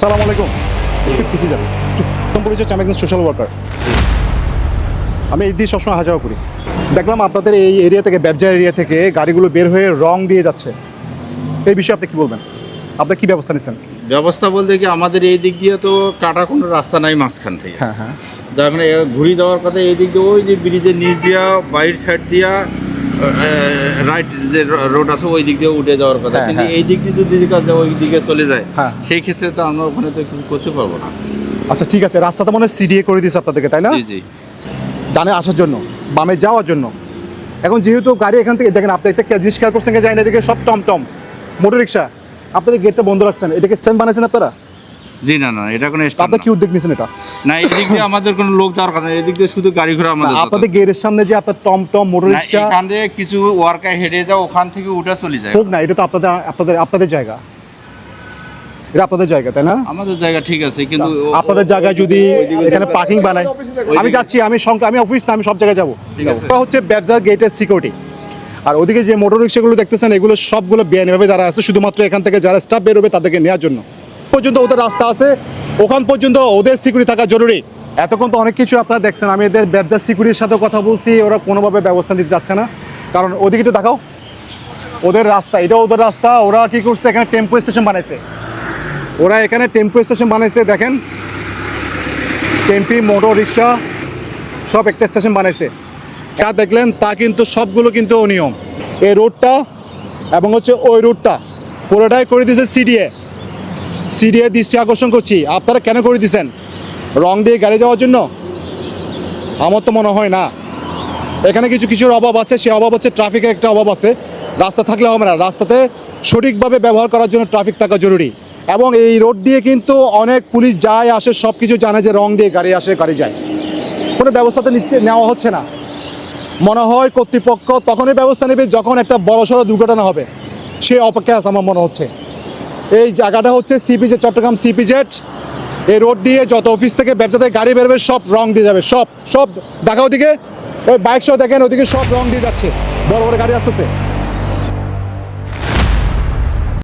সালাম আলাইকুম। একটু পিছিয়ে যান। প্রথম পরিচয় আমি একজন সোশ্যাল ওয়ার্কার। আমি এই দিয়ে সবসময় হাজার করি। দেখলাম আপনাদের এই এরিয়া থেকে ব্যবসা এরিয়া থেকে গাড়িগুলো বের হয়ে রং দিয়ে যাচ্ছে, এই বিষয়ে আপনি কী বলবেন? আপনি কী ব্যবস্থা নিচ্ছেন? ব্যবস্থা বলতে কি আমাদের এই দিক দিয়ে তো কাটা কোনো রাস্তা নাই মাঝখান থেকে। হ্যাঁ হ্যাঁ, যার মানে ঘুরি দেওয়ার কথা এই দিক দিয়ে ওই যে ব্রিজের নিচ দিয়া বাইরের সাইড দিয়া রাইট যে রোড আছে ওই দিক দিয়ে উঠে যাওয়ার কথা, হ্যাঁ, কিন্তু হ্যাঁ। এই দিক দিয়ে যদি ওই দিকে চলে যায় হ্যাঁ। সেই ক্ষেত্রে তো আমরা ওখানে তো কিছু করতে পারবো না। আচ্ছা ঠিক আছে, রাস্তাটা মনে হয় সিডিএ করে দিয়েছে আপনাদেরকে, তাই না? জি জি। ডানে আসার জন্য, বামে যাওয়ার জন্য। এখন যেহেতু গাড়ি এখান থেকে দেখেন, আপনি একটা জিনিস খেয়াল করছেন যায় না, এদিকে সব টমটম মোটর রিক্সা, আপনাদের গেটটা বন্ধ রাখছেন, এটাকে স্ট্যান্ড বানাইছেন আপনারা? জি না না, এটা কোনো স্ট্যান্ড আপনার কি উদ্যোগ নিয়েছেন এটা? না, এই দিক দিয়ে আমাদের কোনো লোক যাওয়ার কথা, এই দিক দিয়ে শুধু গাড়ি ঘোড়া আমাদের না, আপনাদের গেটের সামনে যে আপনার টমটম মোটর না, রিক্সা এখান থেকে কিছু ওয়ার্কার হেঁটে যাও, ওখান থেকে উঠে চলে যায়। হোক না, এটা তো আপনাদের আপনাদের আপনাদের জায়গা, এটা আপনাদের জায়গা, তাই না? আমাদের জায়গা ঠিক আছে, কিন্তু আপনাদের জায়গায় যদি এখানে পার্কিং বানায়, আমি যাচ্ছি, আমি অফিস না, আমি সব জায়গায় যাবো। ঠিক আছে। এটা হচ্ছে ব্যবসার গেটের সিকিউরিটি। আর ওদিকে যে মোটর রিক্সাগুলো দেখতেছেন, এগুলো সবগুলো বেআইনিভাবে দাঁড়া আছে, শুধুমাত্র এখান থেকে যারা স্টাফ বেরোবে তাদেরকে নেওয়ার জন্য। পর্যন্ত ওদের রাস্তা আছে, ওখান পর্যন্ত ওদের সিকিউরিটি থাকা জরুরি। এতক্ষণ তো অনেক কিছু আপনারা দেখছেন, আমি এদের ব্যবসার সিকিউরিটির সাথে কথা বলছি, ওরা কোনোভাবে ব্যবস্থা নিতে যাচ্ছে না। কারণ ওদিকে একটু দেখাও, ওদের রাস্তা, এটা ওদের রাস্তা, ওরা কি করছে, এখানে টেম্পো স্টেশন বানাইছে। ওরা এখানে টেম্পো স্টেশন বানাইছে, দেখেন টেম্পি মোটর রিক্সা সব একটা স্টেশন বানাইছে। যা দেখলেন তা কিন্তু সবগুলো কিন্তু অনিয়ম। এই রোডটা এবং হচ্ছে ওই রোডটা পুরোটাই করে দিয়েছে সিডিএ দৃষ্টি আকর্ষণ করছি। আপনারা কেন করে দিয়েছেন? রং দিয়ে গাড়ি যাওয়ার জন্য? আমার তো মনে হয় না। এখানে কিছু কিছুর অভাব আছে, সেই অভাব হচ্ছে ট্রাফিকের একটা অভাব আছে। রাস্তা থাকলে হবে না, রাস্তাতে সঠিকভাবে ব্যবহার করার জন্য ট্রাফিক থাকা জরুরি। এবং এই রোড দিয়ে কিন্তু অনেক পুলিশ যায় আসে, সব কিছু জানে যে রং দিয়ে গাড়ি আসে গাড়ি যায়, কোনো ব্যবস্থা তো নেওয়া হচ্ছে না। মনে হয় কর্তৃপক্ষ তখনই ব্যবস্থা নেবে যখন একটা বড়সড় দুর্ঘটনা হবে, সেই অপেক্ষায় আছে আমার মনে হচ্ছে। এই জায়গাটা হচ্ছে সিপিজেড, চট্টগ্রাম সিপিজেড। এই রোড দিয়ে যত অফিস থেকে ব্যবসা থেকে গাড়ি বেরোবে সব রং দিয়ে যাবে, সব সব দেখা ওদিকে, ওই বাইক সহ দেখেন ওদিকে সব রং দিয়ে যাচ্ছে, বড় বড় গাড়ি আসতেছে।